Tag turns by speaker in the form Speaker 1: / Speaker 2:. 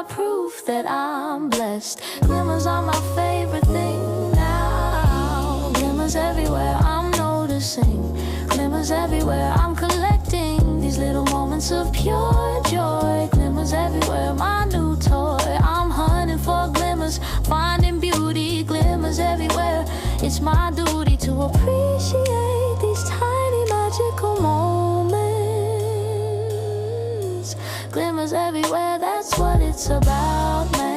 Speaker 1: proof that I'm blessed. Glimmers are my favorite thing now. Glimmers everywhere I'm noticing. Glimmers everywhere I'm collecting. These little moments of pure joy. Glimmers everywhere, my new toy. I'm hunting for glimmers, finding beauty. Glimmers everywhere. It's my duty to appreciate these tiny magical moments. Glimmers everywhere, that's what it's about, man.